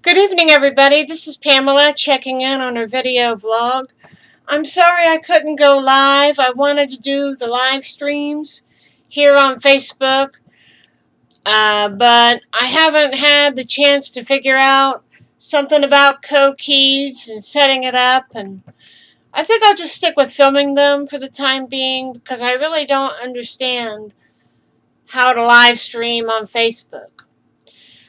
Good evening, everybody. This is Pamela checking in on her video vlog. I'm sorry I couldn't go live. I wanted to do the live streams here on Facebook, but I haven't had the chance to figure out something about Keys and setting it up, and I think I'll just stick with filming them for the time being because I really don't understand how to live stream on Facebook.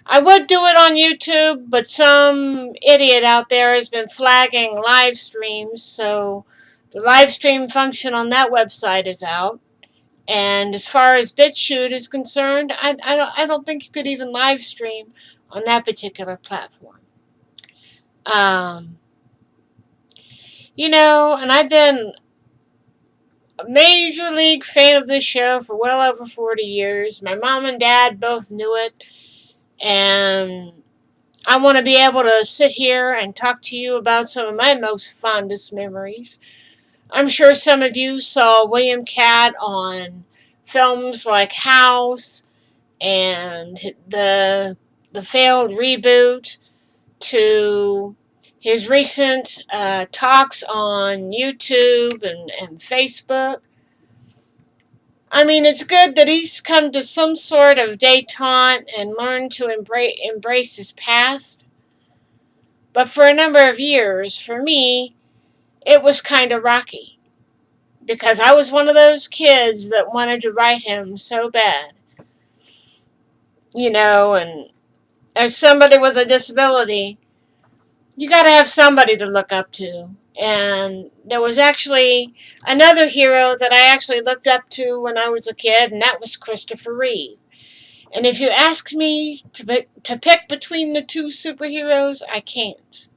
I would do it on YouTube, but some idiot out there has been flagging live streams, so the live stream function on that website is out. And as far as BitChute is concerned, I don't think you could even live stream on that particular platform. Um, and I've been a major league fan of this show for well over 40 years. My mom and dad both knew it, and I want to be able to sit here and talk to you about some of my most fondest memories. I'm sure some of you saw William Katt on films like House and the failed reboot to his recent talks on YouTube and Facebook. I mean, it's good that he's come to some sort of detente and learned to embrace his past. But for a number of years, for me, it was kind of rocky. Because I was one of those kids that wanted to write him so bad. And as somebody with a disability, you gotta have somebody to look up to. And there was actually another hero that I actually looked up to when I was a kid, and that was Christopher Reeve. And if you ask me to pick between the two superheroes, I can't.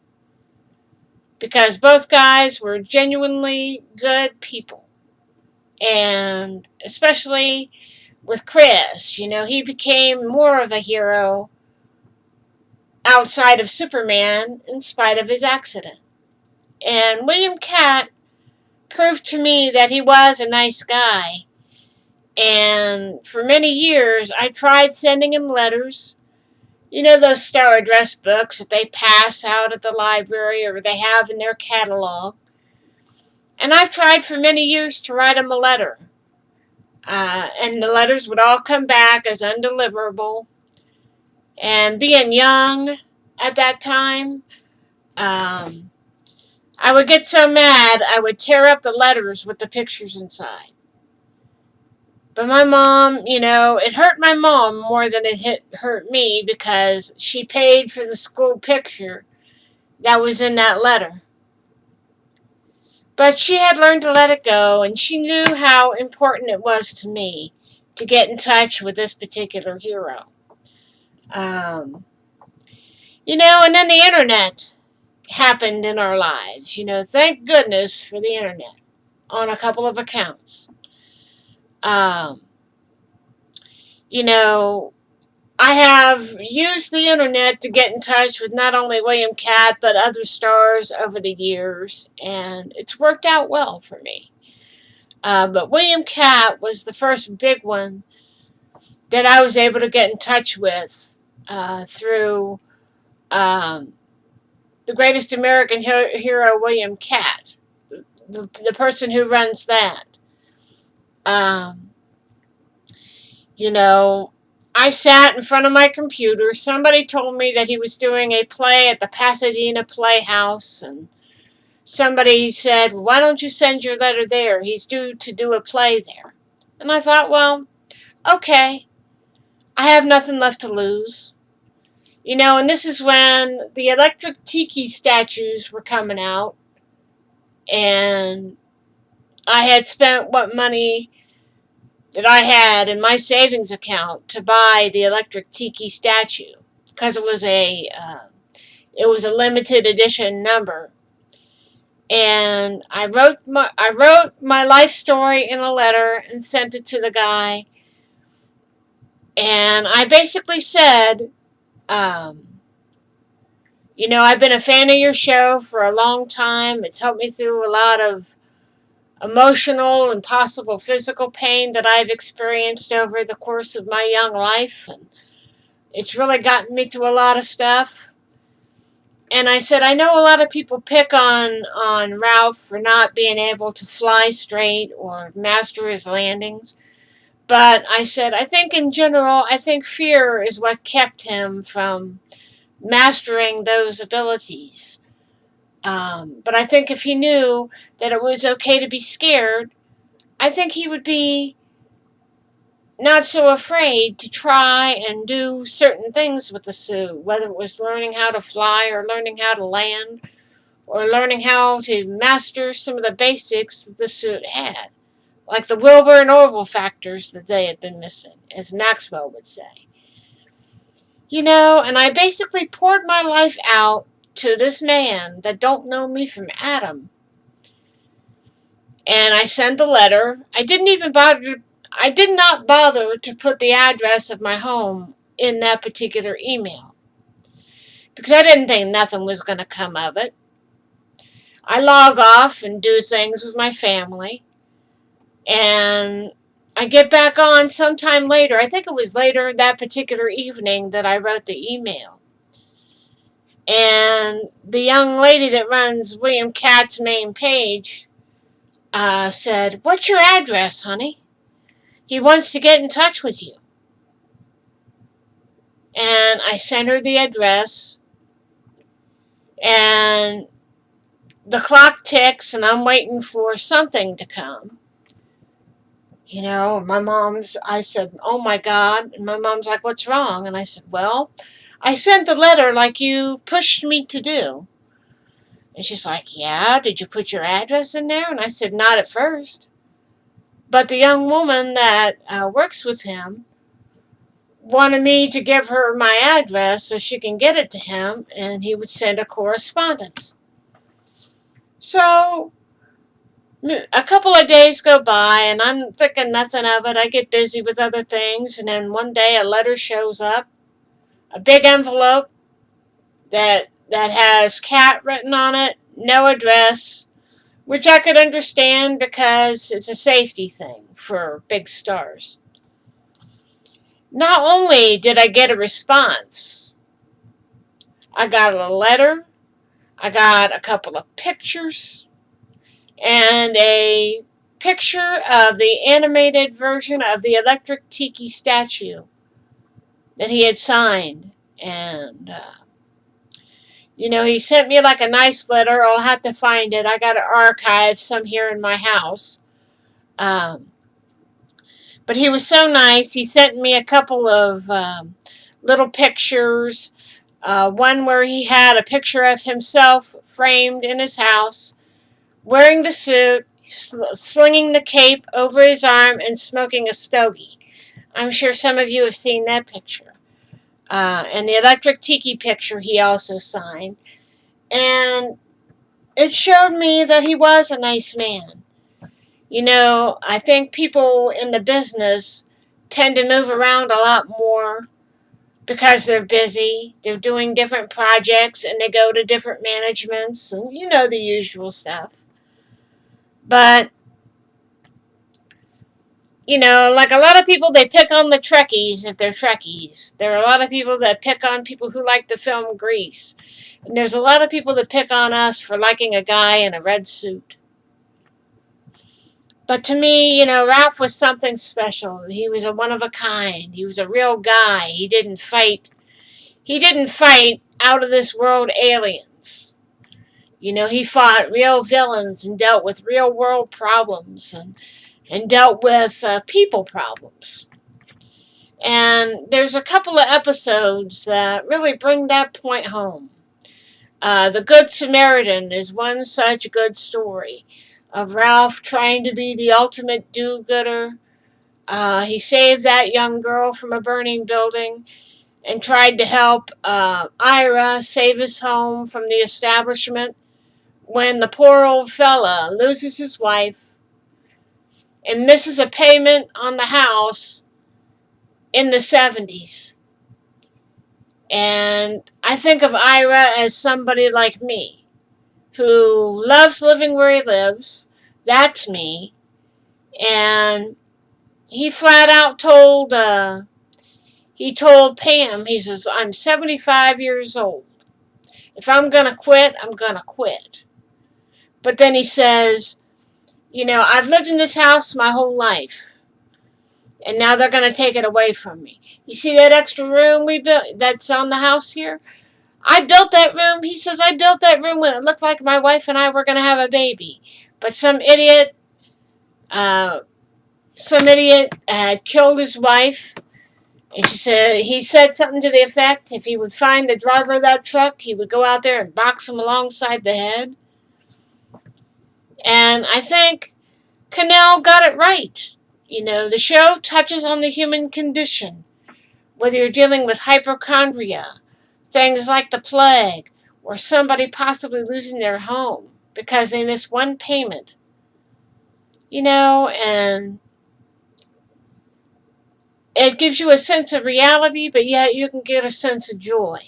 Because both guys were genuinely good people. And especially with Chris, he became more of a hero outside of Superman in spite of his accident. And William Katt proved to me that he was a nice guy. And for many years, I tried sending him letters. Those star address books that they pass out at the library or they have in their catalog. And I've tried for many years to write him a letter. And the letters would all come back as undeliverable. And being young at that time, I would get so mad I would tear up the letters with the pictures inside. But my mom, it hurt my mom more than it hurt me because she paid for the school picture that was in that letter. But she had learned to let it go, and she knew how important it was to me to get in touch with this particular hero. Um, and then the internet happened in our lives. Thank goodness for the internet on a couple of accounts. Um, you know, I have used the internet to get in touch with not only William Katt but other stars over the years, and it's worked out well for me. But William Katt was the first big one that I was able to get in touch with through the Greatest American Hero, William Katt, the person who runs that. Um, you know, I sat in front of my computer. Somebody told me that he was doing a play at the Pasadena Playhouse, and somebody said, well, why don't you send your letter there? He's due to do a play there. And I thought, well, okay, I have nothing left to lose. And this is when the electric tiki statues were coming out, and I had spent what money that I had in my savings account to buy the electric tiki statue because it was a limited edition number. And I wrote my life story in a letter and sent it to the guy. And I basically said, I've been a fan of your show for a long time. It's helped me through a lot of emotional and possible physical pain that I've experienced over the course of my young life. And it's really gotten me through a lot of stuff. And I said, I know a lot of people pick on Ralph for not being able to fly straight or master his landings. But I said, I think in general, I think fear is what kept him from mastering those abilities. But I think if he knew that it was okay to be scared, I think he would be not so afraid to try and do certain things with the suit, whether it was learning how to fly or learning how to land or learning how to master some of the basics that the suit had, like the Wilbur and Orville factors that they had been missing, as Maxwell would say. And I basically poured my life out to this man that don't know me from Adam. And I sent the letter. I did not bother to put the address of my home in that particular email because I didn't think nothing was going to come of it. I log off and do things with my family, and I get back on sometime later. I think it was later that particular evening that I wrote the email. And the young lady that runs William Katz's main page said, "What's your address, honey? He wants to get in touch with you." And I sent her the address, and the clock ticks, and I'm waiting for something to come. I said, "Oh my God." And my mom's like, "What's wrong?" And I said, "Well, I sent the letter like you pushed me to do." And she's like, "Yeah, did you put your address in there?" And I said, "Not at first." But the young woman that works with him wanted me to give her my address so she can get it to him and he would send a correspondence. So a couple of days go by and I'm thinking nothing of it. I get busy with other things, and then one day a letter shows up, a big envelope that has Cat written on it, no address, which I could understand because it's a safety thing for big stars. Not only did I get a response, I got a letter, I got a couple of pictures, and a picture of the animated version of the Electric Tiki statue that he had signed. And, he sent me like a nice letter. I'll have to find it. I got to archive some here in my house. But he was so nice. He sent me a couple of little pictures. One where he had a picture of himself framed in his house, wearing the suit, slinging the cape over his arm, and smoking a stogie. I'm sure some of you have seen that picture. And the Electric Tiki picture he also signed. And it showed me that he was a nice man. I think people in the business tend to move around a lot more because they're busy. They're doing different projects and they go to different managements and the usual stuff. But, like a lot of people, they pick on the Trekkies if they're Trekkies. There are a lot of people that pick on people who like the film Grease. And there's a lot of people that pick on us for liking a guy in a red suit. But to me, Ralph was something special. He was a one of a kind. He was a real guy. He didn't fight out of this world aliens. He fought real villains and dealt with real world problems and dealt with people problems. And there's a couple of episodes that really bring that point home. The Good Samaritan is one such good story of Ralph trying to be the ultimate do-gooder. He saved that young girl from a burning building and tried to help Ira save his home from the establishment when the poor old fella loses his wife and misses a payment on the house in the 70s. And I think of Ira as somebody like me who loves living where he lives. That's me. And he flat out told Pam, he says, "I'm 75 years old. If I'm going to quit, I'm going to quit. But then he says, I've lived in this house my whole life, and now they're going to take it away from me. You see that extra room we built that's on the house here? I built that room. He says, I built that room when it looked like my wife and I were going to have a baby. But uh, some idiot had killed his wife. And he said something to the effect, if he would find the driver of that truck, he would go out there and box him alongside the head. And I think Cannell got it right. The show touches on the human condition, whether you're dealing with hypochondria, things like the plague, or somebody possibly losing their home because they missed one payment. And it gives you a sense of reality, but yet you can get a sense of joy.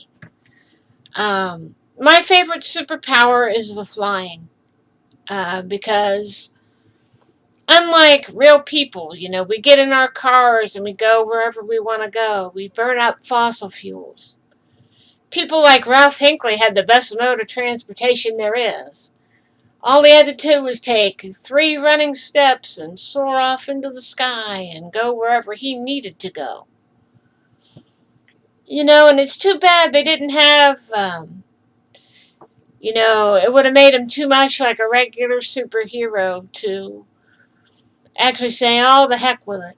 My favorite superpower is the flying, because unlike real people, we get in our cars and we go wherever we want to go. We burn up fossil fuels. People like Ralph Hinckley had the best mode of transportation there is. All he had to do was take 3 running steps and soar off into the sky and go wherever he needed to go. And it's too bad they didn't have, it would have made him too much like a regular superhero to actually say, oh, the heck with it.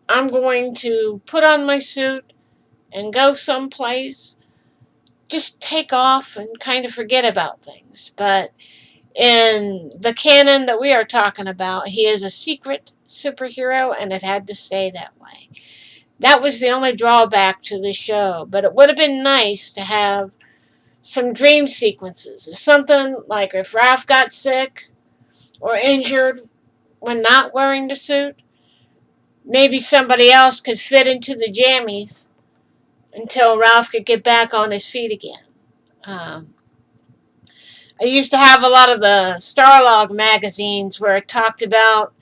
I'm going to put on my suit and go someplace. Just take off and kind of forget about things. But in the canon that we are talking about, he is a secret superhero, and it had to stay that way. That was the only drawback to the show, but it would have been nice to have some dream sequences. If something like if Ralph got sick or injured when not wearing the suit, maybe somebody else could fit into the jammies until Ralph could get back on his feet again. I used to have a lot of the Starlog magazines where it talked about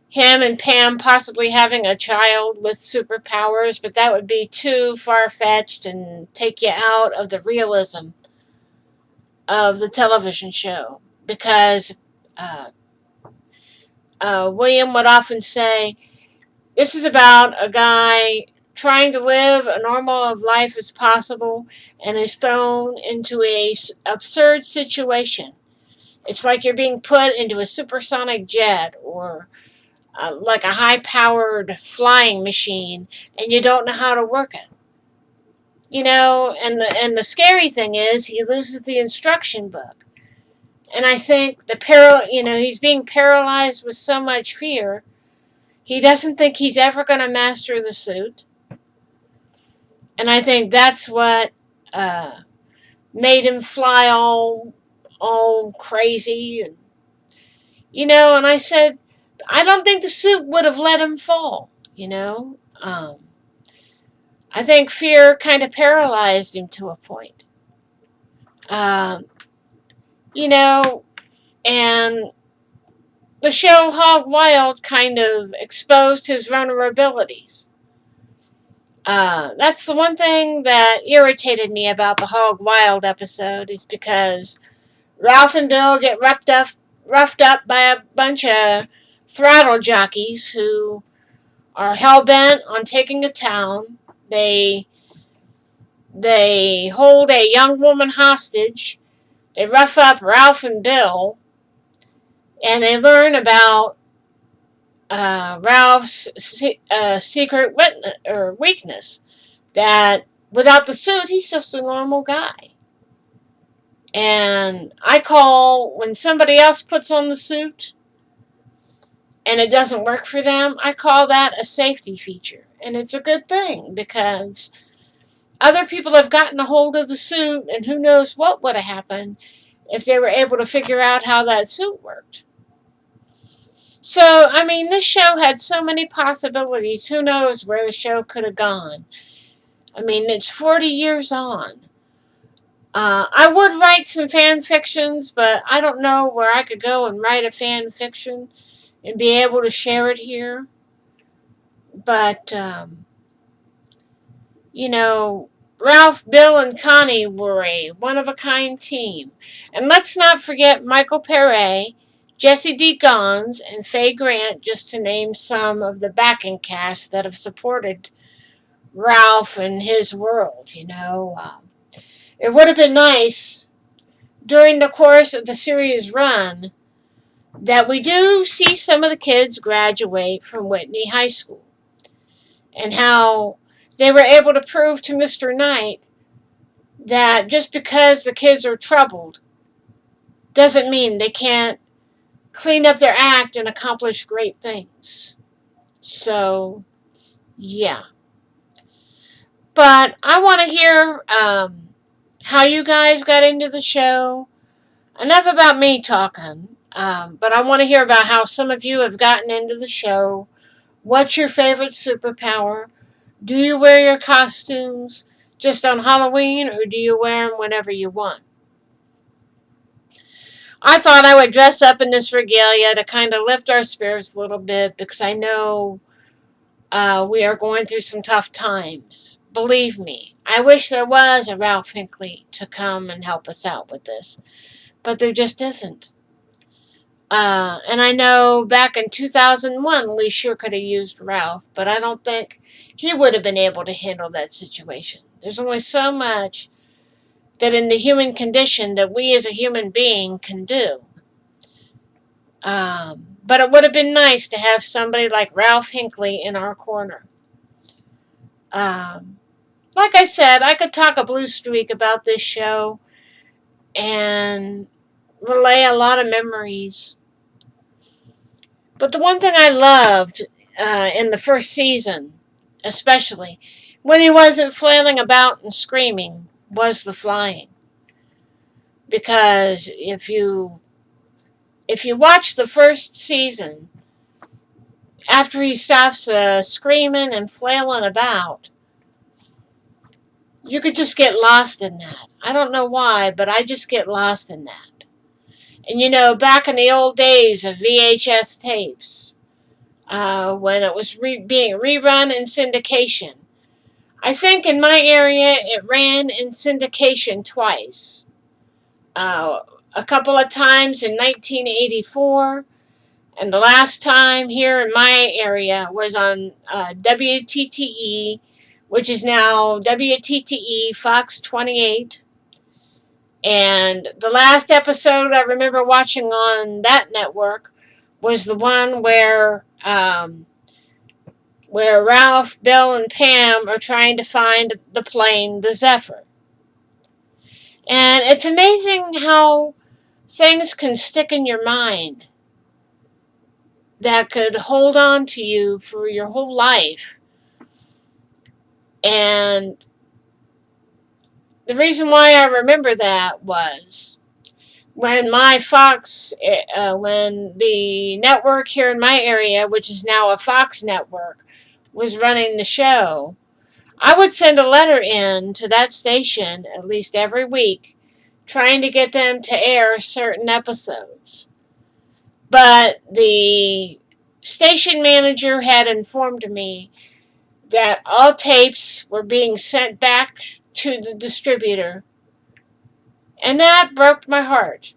him and Pam possibly having a child with superpowers, but that would be too far-fetched and take you out of the realism of the television show. Because William would often say, this is about a guy trying to live a normal life as possible and is thrown into a absurd situation. It's like you're being put into a supersonic jet or like a high-powered flying machine, and you don't know how to work it. And the scary thing is he loses the instruction book. And I think he's being paralyzed with so much fear. He doesn't think he's ever going to master the suit. And I think that's what made him fly all crazy. And I said, I don't think the suit would have let him fall, I think fear kind of paralyzed him to a point. Um, and the show Hog Wild kind of exposed his vulnerabilities. That's the one thing that irritated me about the Hog Wild episode, is because Ralph and Bill get roughed up by a bunch of throttle jockeys who are hell-bent on taking a town. They hold a young woman hostage. They rough up Ralph and Bill, and they learn about Ralph's secret weakness. That without the suit, he's just a normal guy. And I call, when somebody else puts on the suit and it doesn't work for them, I call that a safety feature. And it's a good thing, because other people have gotten a hold of the suit, and who knows what would have happened if they were able to figure out how that suit worked. So, this show had so many possibilities. Who knows where the show could have gone? It's 40 years on. I would write some fan fictions, but I don't know where I could go and write a fan fiction and be able to share it here. But, Ralph, Bill, and Connie were a one-of-a-kind team. And let's not forget Michael Pere, Jesse D. Gons, and Faye Grant, just to name some of the backing cast that have supported Ralph and his world, It would have been nice during the course of the series run that we do see some of the kids graduate from Whitney High School and how they were able to prove to Mr. Knight that just because the kids are troubled doesn't mean they can't clean up their act and accomplish great things. So, yeah. But I want to hear how you guys got into the show. Enough about me talking. But I want to hear about how some of you have gotten into the show. What's your favorite superpower? Do you wear your costumes just on Halloween, or do you wear them whenever you want? I thought I would dress up in this regalia to kind of lift our spirits a little bit because I know we are going through some tough times. Believe me, I wish there was a Ralph Hinckley to come and help us out with this, but there just isn't. And I know back in 2001 we sure could have used Ralph, but I don't think he would have been able to handle that situation. There's only so much that in the human condition that we as a human being can do. But it would have been nice to have somebody like Ralph Hinckley in our corner. Like I said, I could talk a blue streak about this show and relay a lot of memories. But the one thing I loved in the first season, especially, when he wasn't flailing about and screaming, was the flying. Because if you watch the first season, after he stops screaming and flailing about, you could just get lost in that. I don't know why, but I just get lost in that. And back in the old days of VHS tapes, when it was being rerun in syndication, I think in my area it ran in syndication twice. A couple of times in 1984, and the last time here in my area was on WTTE, which is now WTTE Fox 28. And the last episode I remember watching on that network was the one where Ralph, Bill, and Pam are trying to find the plane, the Zephyr. And it's amazing how things can stick in your mind that could hold on to you for your whole life. And the reason why I remember that was when when the network here in my area, which is now a Fox network, was running the show, I would send a letter in to that station at least every week, trying to get them to air certain episodes. But the station manager had informed me that all tapes were being sent back to the distributor, and that broke my heart.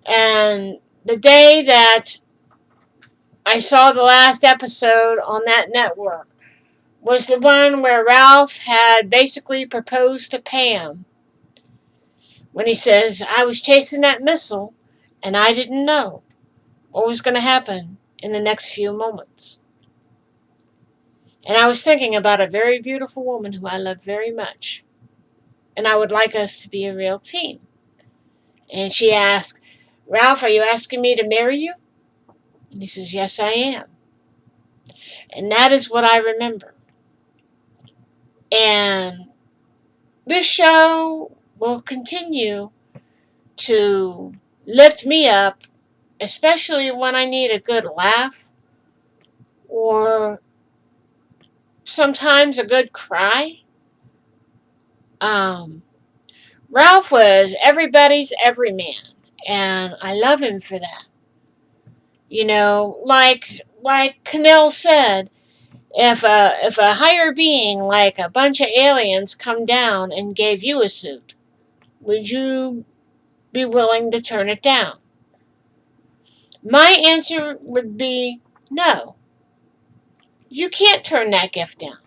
And the day that I saw the last episode on that network was the one where Ralph had basically proposed to Pam when he says, "I was chasing that missile and I didn't know what was going to happen in the next few moments." And I was thinking about a very beautiful woman who I love very much, and I would like us to be a real team. And she asked, "Ralph, are you asking me to marry you?" And he says, "Yes, I am." And that is what I remember. And this show will continue to lift me up, especially when I need a good laugh or sometimes a good cry. Ralph was everybody's everyman, and I love him for that. Like Cannell said, If a higher being like a bunch of aliens come down and gave you a suit, would you be willing to turn it down? My answer would be no. You can't turn that gift down.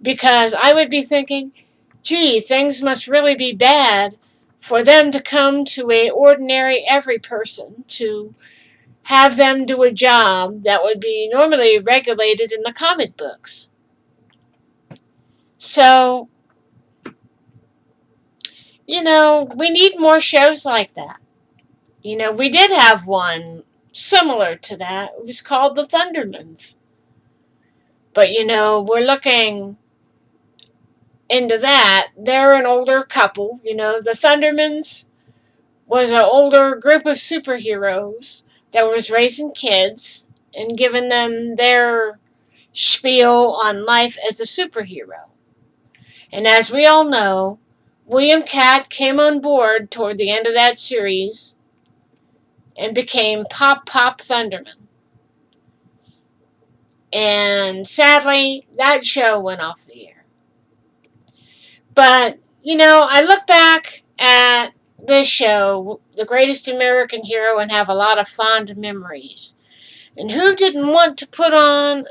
Because I would be thinking, gee, things must really be bad for them to come to a ordinary every person to have them do a job that would be normally regulated in the comic books. So, we need more shows like that. We did have one similar to that. It was called The Thundermans. But, we're looking into that. They're an older couple. The Thundermans was an older group of superheroes that was raising kids and giving them their spiel on life as a superhero. And as we all know, William Katt came on board toward the end of that series and became Pop Thunderman. And sadly, that show went off the air. But, I look back at this show, The Greatest American Hero, and have a lot of fond memories. And who didn't want to put on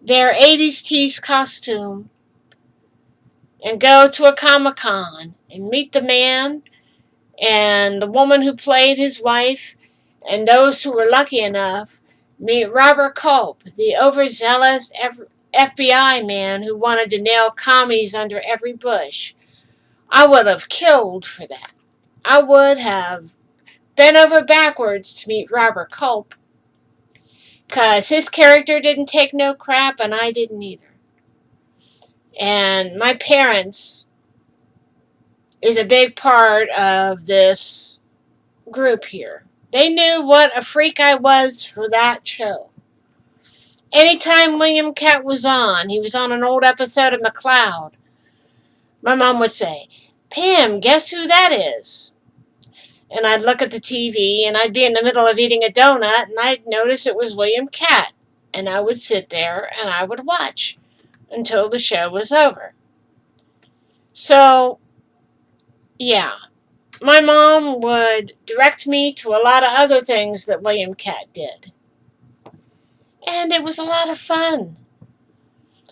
their 80s tees costume and go to a Comic-Con and meet the man and the woman who played his wife, and those who were lucky enough meet Robert Culp, the overzealous FBI man who wanted to nail commies under every bush. I would have killed for that. I would have bent over backwards to meet Robert Culp, because his character didn't take no crap and I didn't either. And my parents is a big part of this group here. They knew what a freak I was for that show. Anytime William Katt was on, he was on an old episode of McCloud, my mom would say, "Pam, guess who that is?" And I'd look at the TV and I'd be in the middle of eating a donut and I'd notice it was William Katt. And I would sit there and I would watch until the show was over. So, yeah. My mom would direct me to a lot of other things that William Katt did. And it was a lot of fun.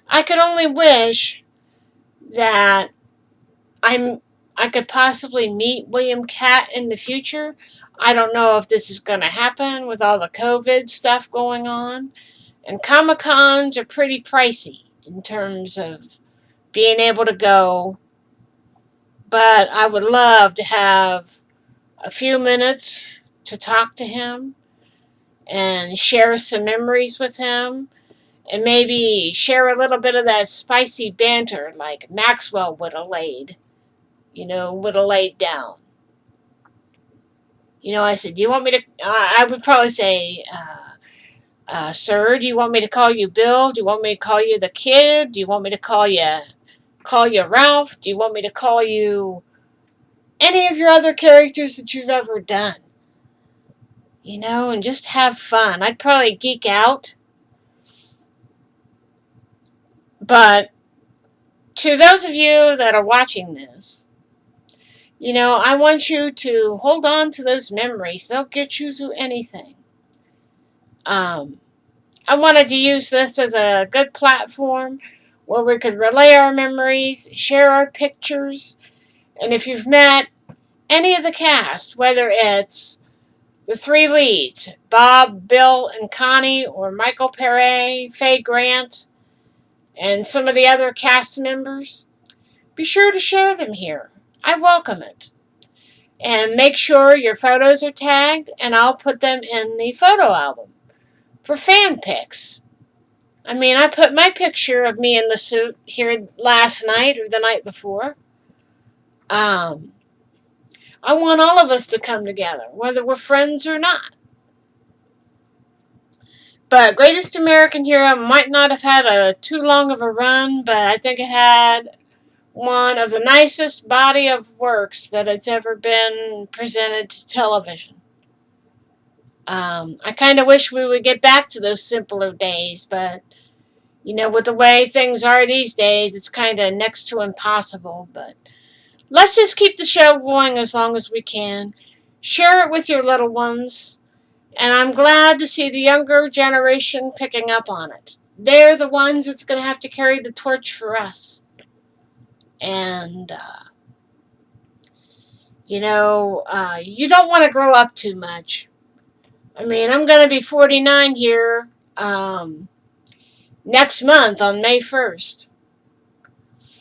I could only wish that I could possibly meet William Katt in the future. I don't know if this is going to happen with all the COVID stuff going on. And Comic-Cons are pretty pricey in terms of being able to go. But I would love to have a few minutes to talk to him and share some memories with him. And maybe share a little bit of that spicy banter like Maxwell would have laid down. I said, do you want me to, I would probably say, sir, do you want me to call you Bill? Do you want me to call you the kid? Do you want me to call you Ralph? Do you want me to call you any of your other characters that you've ever done? And just have fun. I'd probably geek out. But to those of you that are watching this, I want you to hold on to those memories. They'll get you through anything. I wanted to use this as a good platform where we could relay our memories, share our pictures, and if you've met any of the cast, whether it's the three leads, Bob, Bill, and Connie, or Michael Pere, Faye Grant, and some of the other cast members, be sure to share them here. I welcome it. And make sure your photos are tagged, and I'll put them in the photo album for fan pics. I put my picture of me in the suit here last night or the night before. I want all of us to come together, whether we're friends or not. But Greatest American Hero might not have had too long of a run, but I think it had one of the nicest body of works that it's ever been presented to television. I kind of wish we would get back to those simpler days, but With the way things are these days, it's kind of next to impossible. But let's just keep the show going as long as we can. Share it with your little ones. And I'm glad to see the younger generation picking up on it. They're the ones that's going to have to carry the torch for us. And, you don't want to grow up too much. I mean, I'm going to be 49 here next month on May 1st.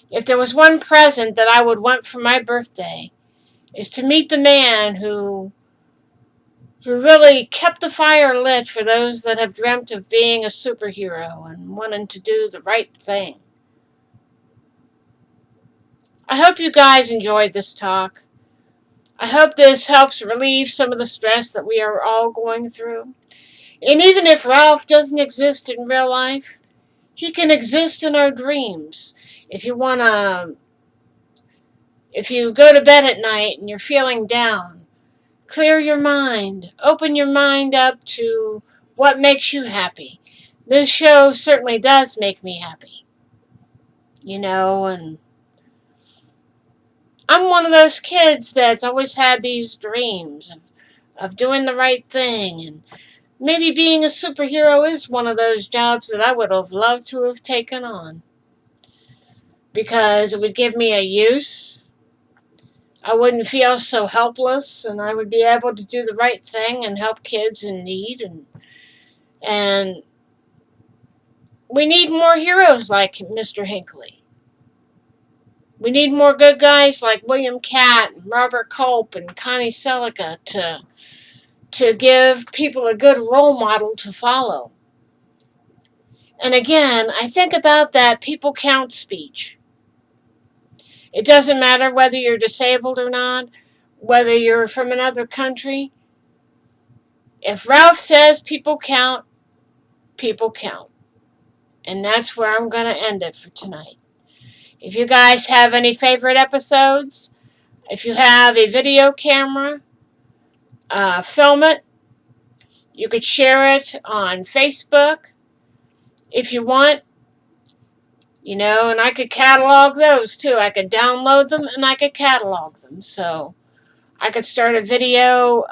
If there was one present that I would want for my birthday, is to meet the man who really kept the fire lit for those that have dreamt of being a superhero and wanting to do the right thing. I hope you guys enjoyed this talk. I hope this helps relieve some of the stress that we are all going through. And even if Ralph doesn't exist in real life, he can exist in our dreams. If you go to bed at night and you're feeling down, clear your mind. Open your mind up to what makes you happy. This show certainly does make me happy. And I'm one of those kids that's always had these dreams of doing the right thing. And maybe being a superhero is one of those jobs that I would have loved to have taken on. Because it would give me a use. I wouldn't feel so helpless, and I would be able to do the right thing and help kids in need. And we need more heroes like Mr. Hinckley. We need more good guys like William Catt and Robert Culp and Connie Selica to give people a good role model to follow. And again, I think about that people count speech. It doesn't matter whether you're disabled or not, whether you're from another country. If Ralph says people count, people count. And that's where I'm going to end it for tonight. If you guys have any favorite episodes, if you have a video camera, film it. You could share it on Facebook if you want. And I could catalog those too. I could download them and I could catalog them. So I could start a video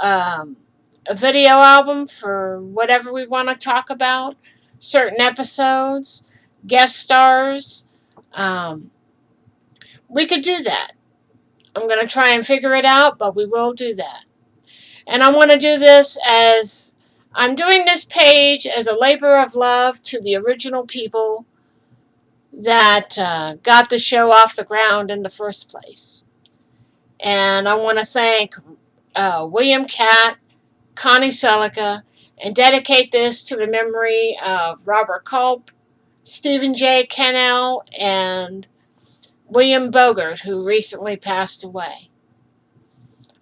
album for whatever we want to talk about, certain episodes, guest stars. We could do that. I'm going to try and figure it out, but we will do that. And I want to do this as I'm doing this page as a labor of love to the original people that got the show off the ground in the first place. And I want to thank William Catt, Connie Selica, and dedicate this to the memory of Robert Culp, Stephen J. Cannell, and William Bogert, who recently passed away.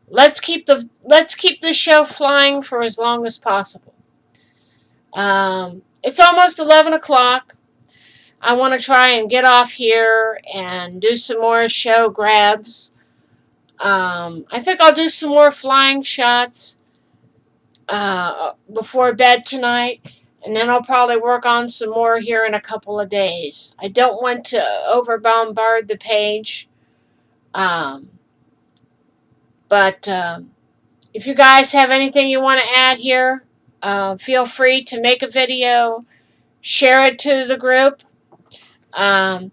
Let's keep this show flying for as long as possible. It's almost 11 o'clock. I want to try and get off here and do some more show grabs. I think I'll do some more flying shots before bed tonight, and then I'll probably work on some more here in a couple of days. I don't want to over bombard the page. But if you guys have anything you want to add here, feel free to make a video, share it to the group. I'll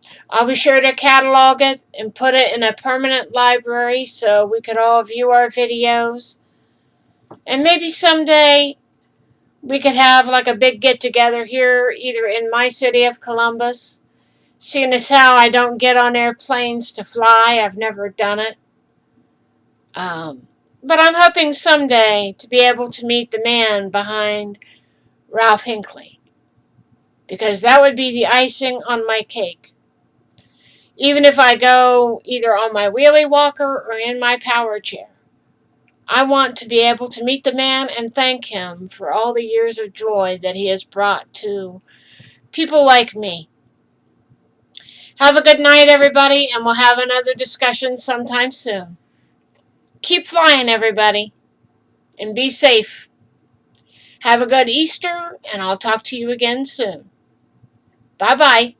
be sure to catalog it and put it in a permanent library so we could all view our videos. And maybe someday we could have like a big get-together here, either in my city of Columbus. Seeing as how I don't get on airplanes to fly, I've never done it. But I'm hoping someday to be able to meet the man behind Ralph Hinckley. Because that would be the icing on my cake. Even if I go either on my wheelie walker or in my power chair. I want to be able to meet the man and thank him for all the years of joy that he has brought to people like me. Have a good night, everybody, and we'll have another discussion sometime soon. Keep flying, everybody, and be safe. Have a good Easter, and I'll talk to you again soon. Bye bye.